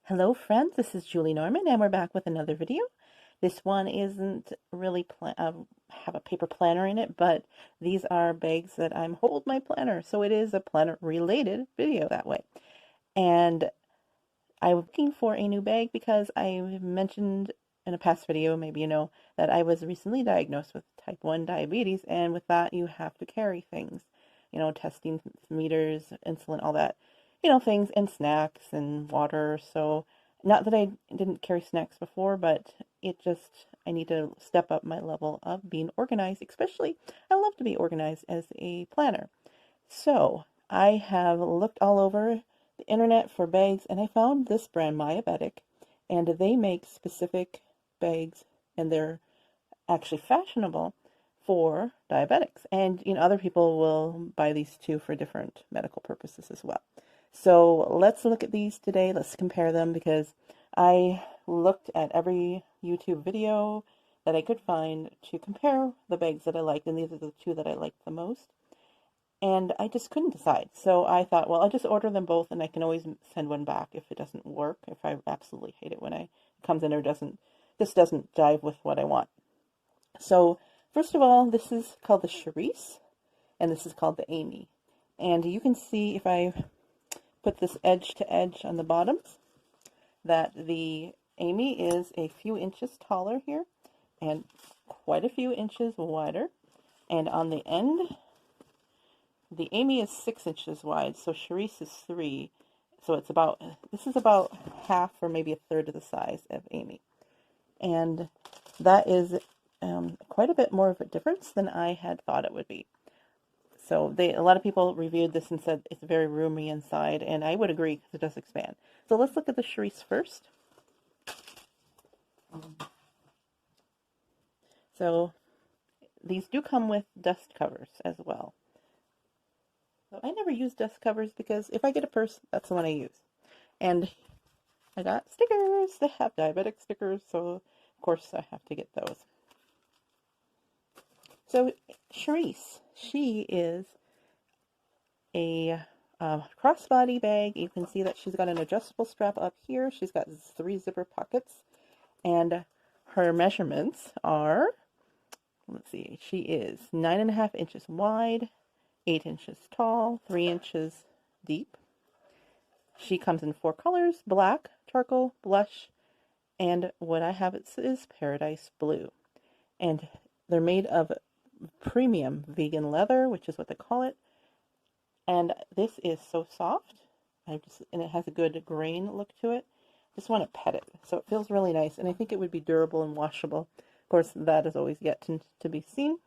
Hello friends, this is Julie Norman and we're back with another video. This one isn't really have a paper planner in it, but these are bags that I'm hold my planner, so it is a planner related video that way. And I'm looking for a new bag because I mentioned in a past video, maybe you know, that I was recently diagnosed with type 1 diabetes, and with that you have to carry things, testing meters, insulin, all that, things, and snacks and water. So not that I didn't carry snacks before, but I need to step up my level of being organized, especially I love to be organized as a planner. So I have looked all over the internet for bags, and I found this brand, Myabetic, and they make specific bags, and they're actually fashionable for diabetics. And other people will buy these too for different medical purposes as well. So let's look at these today. Let's compare them because I looked at every YouTube video that I could find to compare the bags that I liked, and these are the two that I liked the most. And I just couldn't decide. So I thought, well, I'll just order them both, and I can always send one back if it doesn't work, if I absolutely hate it when it comes in or doesn't jive with what I want. So first of all, this is called the Charisse, and this is called the Amy. And you can see if I put this edge to edge on the bottoms that the Amy is a few inches taller here and quite a few inches wider. And on the end, the Amy is 6 inches wide, so Charisse is 3. So this is about half or maybe a third of the size of Amy. And that is quite a bit more of a difference than I had thought it would be. So a lot of people reviewed this and said it's very roomy inside, and I would agree because it does expand. So let's look at the Charisse first. So these do come with dust covers as well. So I never use dust covers because if I get a purse, that's the one I use. And I got stickers. They have diabetic stickers, so of course I have to get those. So Charisse, she is a crossbody bag. You can see that she's got an adjustable strap up here. She's got 3 zipper pockets, and her measurements are, let's see, she is 9.5 inches wide, 8 inches tall, 3 inches deep. She comes in 4 colors: black, charcoal, blush, and what I have is Paradise Blue. And they're made of premium vegan leather, which is what they call it. And this is so soft. And it has a good grain look to it. Just want to pet it. So it feels really nice, and I think it would be durable and washable. Of course, that is always yet to be seen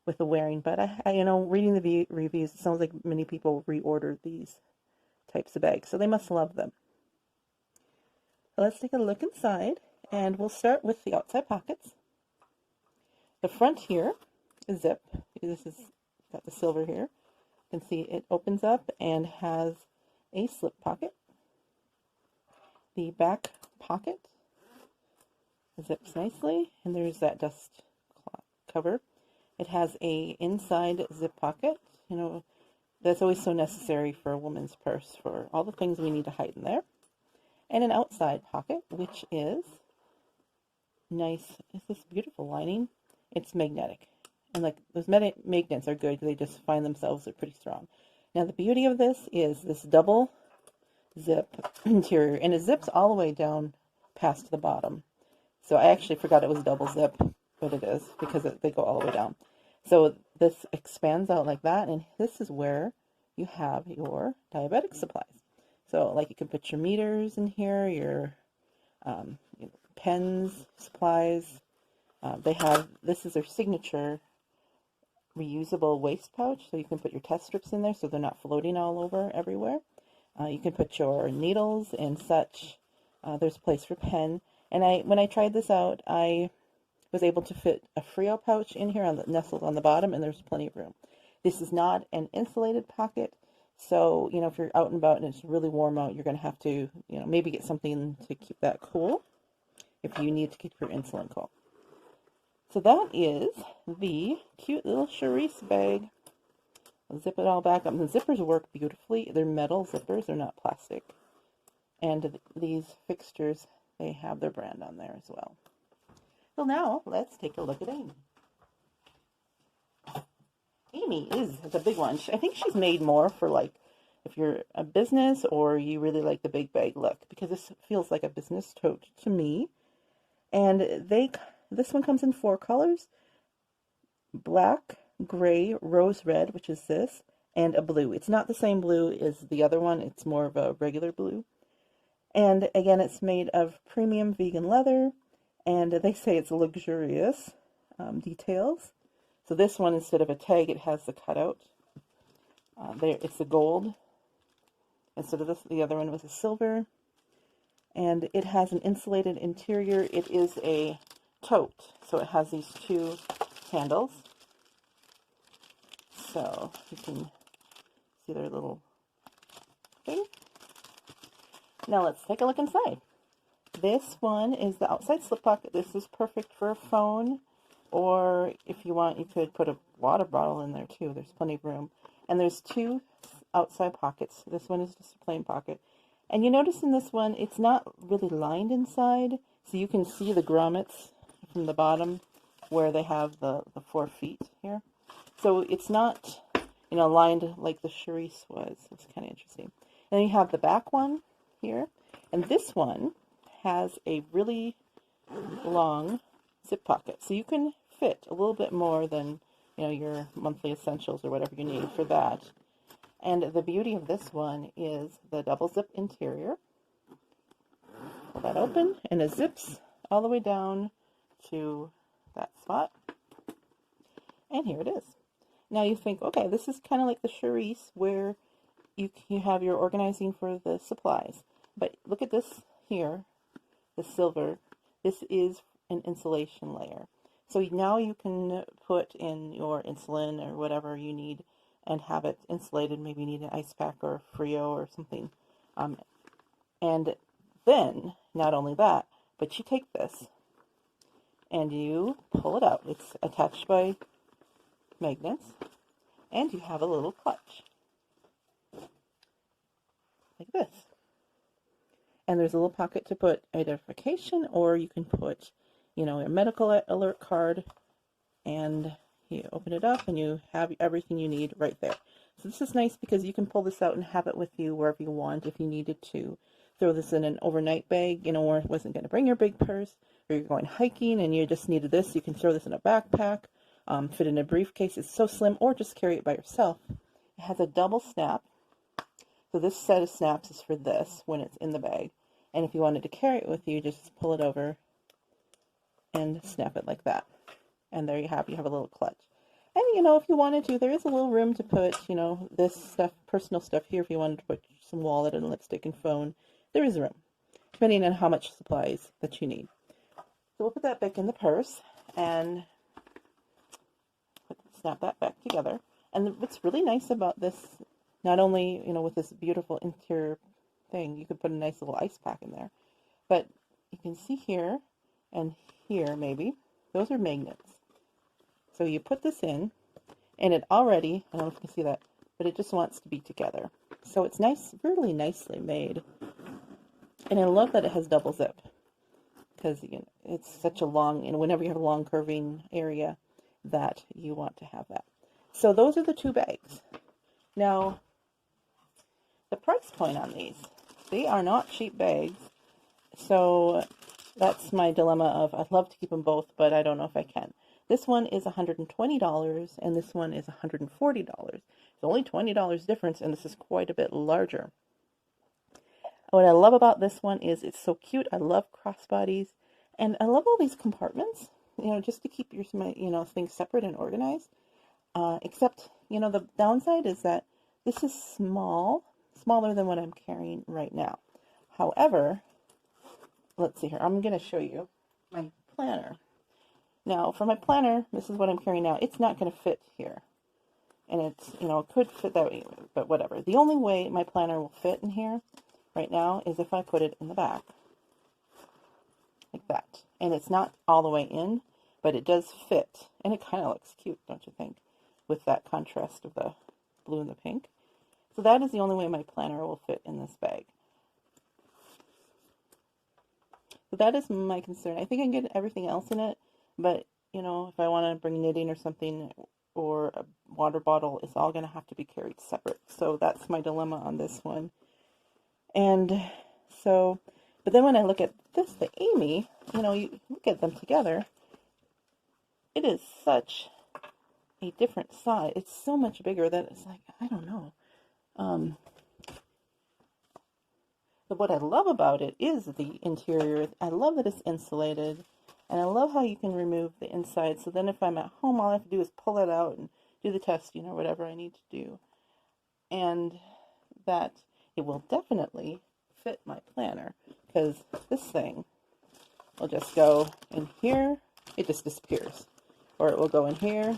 with the wearing. But reading the reviews, it sounds like many people reordered these types of bags, so they must love them. So let's take a look inside, and we'll start with the outside pockets. The front here is zip. This is got the silver here. You can see it opens up and has a slip pocket. The back pocket zips nicely, and there's that dust cover. It has a inside zip pocket. That's always so necessary for a woman's purse, for all the things we need to hide in there. And an outside pocket, which is nice. It's this beautiful lining. It's magnetic. And like those magnets are good. They just find themselves, they're pretty strong. Now the beauty of this is this double zip interior, and it zips all the way down past the bottom. So I actually forgot it was double zip, but it is because they go all the way down. So this expands out like that, and this is where you have your diabetic supplies. So like you can put your meters in here, your pens, supplies. This is their signature reusable waste pouch, so you can put your test strips in there so they're not floating all over everywhere. You can put your needles and such. There's a place for pen. And when I tried this out, I was able to fit a Frio pouch in here nestled on the bottom, and there's plenty of room. This is not an insulated pocket, so if you're out and about and it's really warm out, you're going to have to maybe get something to keep that cool if you need to keep your insulin cool. So that is the cute little Charisse bag. I'll zip it all back up. The zippers work beautifully. They're metal zippers. They're not plastic. And these fixtures, they have their brand on there as well. So now let's take a look at Amy. Amy is the big one. I think she's made more for like if you're a business or you really like the big bag look, because this feels like a business tote to me. And this one comes in 4 colors: black, gray, rose red, which is this, and a blue. It's not the same blue as the other one. It's more of a regular blue. And again, it's made of premium vegan leather, and they say it's luxurious details. So this one, instead of a tag, it has the cutout. It's the gold instead of this. The other one was a silver, and it has an insulated interior. It is a tote, so it has these 2 handles. So you can see their little thing. Now let's take a look inside. This one is the outside slip pocket. This is perfect for a phone, or if you want, you could put a water bottle in there too. There's plenty of room. And there's 2 outside pockets. This one is just a plain pocket. And you notice in this one, it's not really lined inside, so you can see the grommets from the bottom where they have the 4 feet here. So it's not, lined like the Charisse was. It's kind of interesting. And then you have the back one here. And this one has a really long zip pocket. So you can fit a little bit more than, your monthly essentials or whatever you need for that. And the beauty of this one is the double zip interior. Pull that open, and it zips all the way down to that spot. And here it is. Now you think, okay, this is kind of like the Charisse where you have your organizing for the supplies. But look at this here, the silver. This is an insulation layer. So now you can put in your insulin or whatever you need and have it insulated. Maybe you need an ice pack or a Frio or something. And then, not only that, but you take this and you pull it out. It's attached by magnets, and you have a little clutch like this. And there's a little pocket to put identification, or you can put, a medical alert card, and you open it up and you have everything you need right there. So this is nice because you can pull this out and have it with you wherever you want if you needed to. Throw this in an overnight bag, or it wasn't going to bring your big purse, or you're going hiking and you just needed this. You can throw this in a backpack, fit in a briefcase. It's so slim, or just carry it by yourself. It has a double snap. So this set of snaps is for this when it's in the bag. And if you wanted to carry it with you, just pull it over and snap it like that. And there you have a little clutch. And, if you wanted to, there is a little room to put, this stuff, personal stuff here. If you wanted to put some wallet and lipstick and phone, there is room, depending on how much supplies that you need. So we'll put that back in the purse and snap that back together. And what's really nice about this, not only, with this beautiful interior thing, you could put a nice little ice pack in there, but you can see here and here maybe, those are magnets. So you put this in, and it already, I don't know if you can see that, but it just wants to be together. So it's nice, really nicely made. And I love that it has double zip, because it's such a long, whenever you have a long curving area, that you want to have that. So those are the 2 bags. Now, the price point on these, they are not cheap bags. So that's my dilemma of, I'd love to keep them both, but I don't know if I can. This one is $120, and this one is $140. It's only $20 difference, and this is quite a bit larger. What I love about this one is it's so cute. I love crossbodies, and I love all these compartments, just to keep your, things separate and organized. Except, the downside is that this is smaller than what I'm carrying right now. However, let's see here. I'm going to show you my planner. Now, for my planner, this is what I'm carrying now. It's not going to fit here. And it's, it could fit that way, but whatever. The only way my planner will fit in here right now is if I put it in the back. Like that. And it's not all the way in, but it does fit. And it kind of looks cute, don't you think? With that contrast of the blue and the pink. So that is the only way my planner will fit in this bag. So that is my concern. I think I can get everything else in it, but you know, if I want to bring knitting or something or a water bottle, it's all going to have to be carried separate. So that's my dilemma on this one. And so, but then when I look at this, the Amy, you know, you look at them together, it is such a different size. It's so much bigger that it's like, I don't know. But what I love about it is the interior. I love that it's insulated, and I love how you can remove the inside. So then if I'm at home, all I have to do is pull it out and do the testing or whatever I need to do. And that it will definitely fit my planner, because this thing will just go in here. It just disappears. Or it will go in here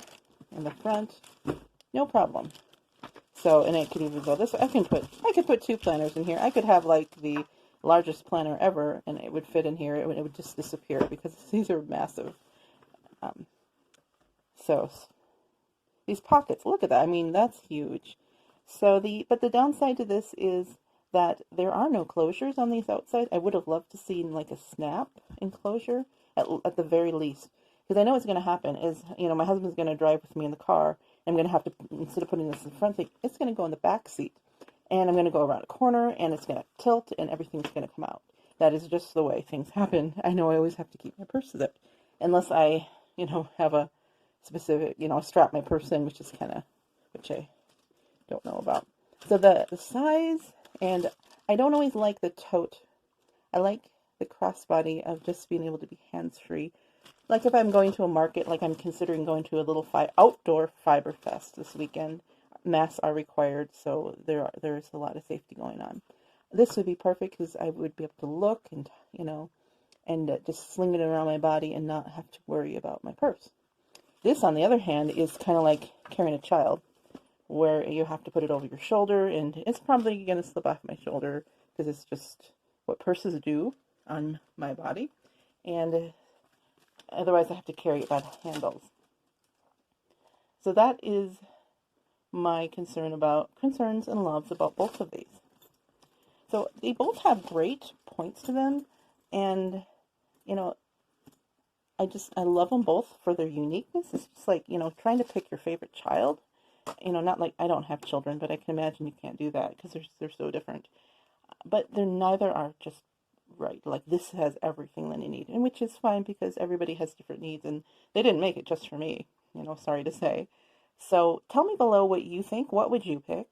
in the front. No problem. So, and it could even go this way. I could put 2 planners in here. I could have like the largest planner ever, and it would fit in here. It would just disappear because these are massive. So these pockets, look at that. I mean, that's huge. So but the downside to this is that there are no closures on these outside. I would have loved to see like a snap enclosure at the very least, because I know what's going to happen is, you know, my husband's going to drive with me in the car. I'm going to have to, instead of putting this in the front seat, it's going to go in the back seat. And I'm going to go around a corner, and it's going to tilt, and everything's going to come out. That is just the way things happen. I know I always have to keep my purse zipped, unless I, you know, have a specific, you know, strap my purse in, which I don't know about. So the size, and I don't always like the tote. I like the crossbody of just being able to be hands-free. Like if I'm going to a market, like I'm considering going to a little outdoor fiber fest this weekend. Masks are required, so there's a lot of safety going on. This would be perfect because I would be able to look and, you know, and just sling it around my body and not have to worry about my purse. This, on the other hand, is kind of like carrying a child, where you have to put it over your shoulder, and it's probably going to slip off my shoulder because it's just what purses do on my body. And otherwise, I have to carry it by the handles. So that is my concerns and loves about both of these. So they both have great points to them, and you know, I love them both for their uniqueness. It's just like, you know, trying to pick your favorite child. You know, not like I don't have children, but I can imagine you can't do that because they're so different. But neither are just right. Like this has everything that you need, and which is fine because everybody has different needs, and they didn't make it just for me. You know, sorry to say. So tell me below what you think. What would you pick,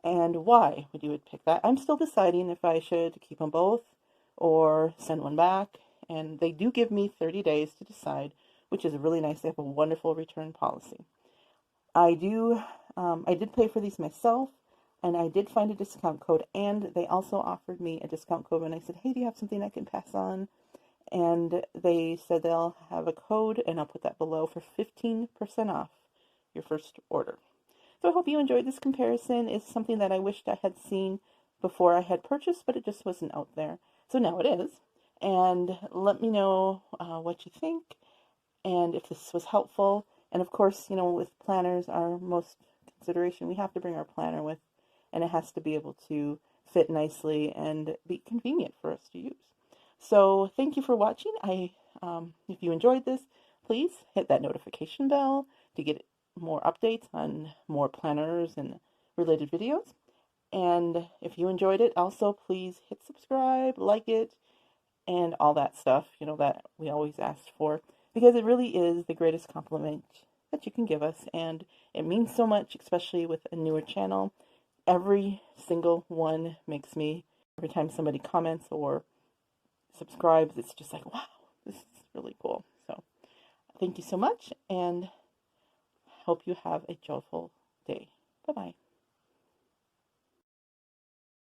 and why would you pick that? I'm still deciding if I should keep them both or send one back. And they do give me 30 days to decide, which is really nice. They have a wonderful return policy. I did pay for these myself, and I did find a discount code, and they also offered me a discount code, and I said, hey, do you have something I can pass on? And they said they'll have a code, and I'll put that below for 15% off your first order. So I hope you enjoyed this comparison. It's something that I wished I had seen before I had purchased, but it just wasn't out there. So now it is. And let me know what you think, and if this was helpful. And of course, you know, with planners, our most consideration, we have to bring our planner with, and it has to be able to fit nicely and be convenient for us to use. So thank you for watching. If you enjoyed this, please hit that notification bell to get more updates on more planners and related videos. And if you enjoyed it, also please hit subscribe, like it, and all that stuff, you know, that we always asked for, because it really is the greatest compliment that you can give us, and it means so much, especially with a newer channel. Every single one makes me, every time somebody comments or subscribes, it's just like, wow, this is really cool. So thank you so much, and hope you have a joyful day. Bye-bye.